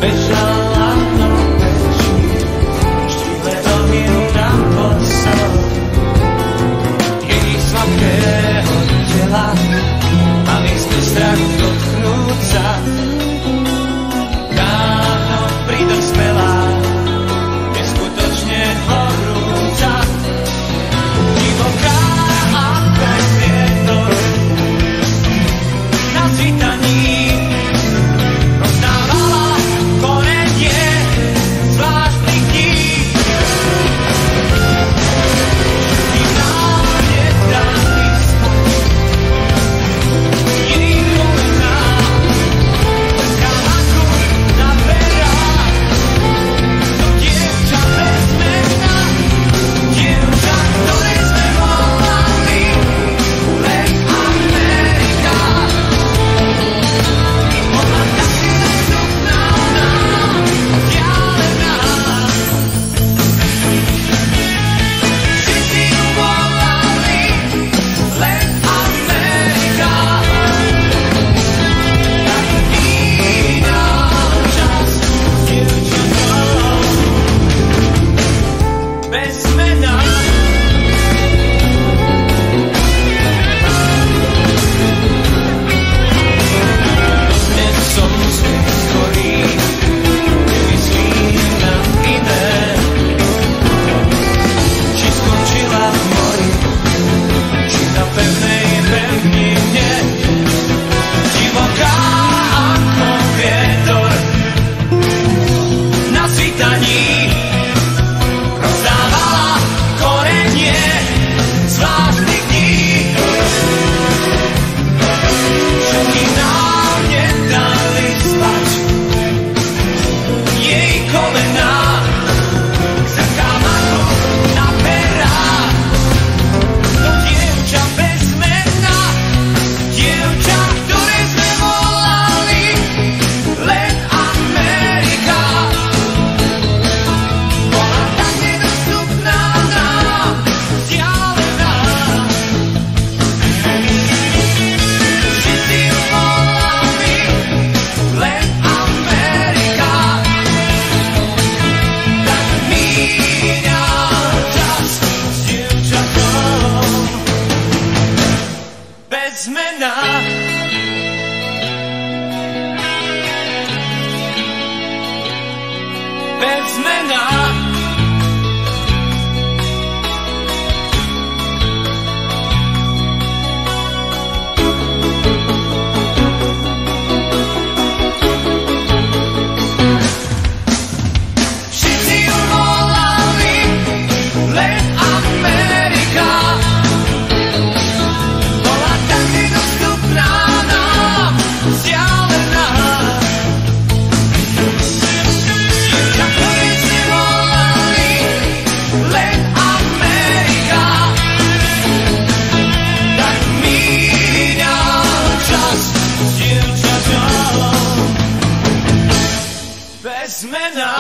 bežala do peči, štíhle ohňu tam posol. Kedy sladkého tela mám istý strach dotknúť sa. Dávno pridospelá, neskutočne horúca, divoká ako vietor na svitaní. Rozdávala korenie zvláštnych dní. I nám nedali spať, jej kolená kamaku naberá. To dievča bezmena, dievča, ktoré sme volali len Amerika. Ona tak nedostupná nám, vzdialená. Všetci ju volali len Amerika. Tak mínal čas s dievčatom bez mena. Dnes som skorý, nemyslím na iné. Či skončila v mori, či na pevnej pevnine. Divoká ako vietor na svitaní. Rozdávala korenie zvláštnych dní. Všetky nám nedali spať, jej kolená sa kamaku naberá. To dievča bez mena, dievča, ktoré sme volali len Amerika. Bola tak nedostupná nám, vzdialená. Všetci ju volali len Amerika. Tak míňal čas s dievčatom bez mena. Bez mena. Všetci ju volali len Amerika. Bola tak nedostupná nám, vzdialená. Dievča, ktoré sme volali len Amerika. Tak míňal čas s dievčatom bez mena.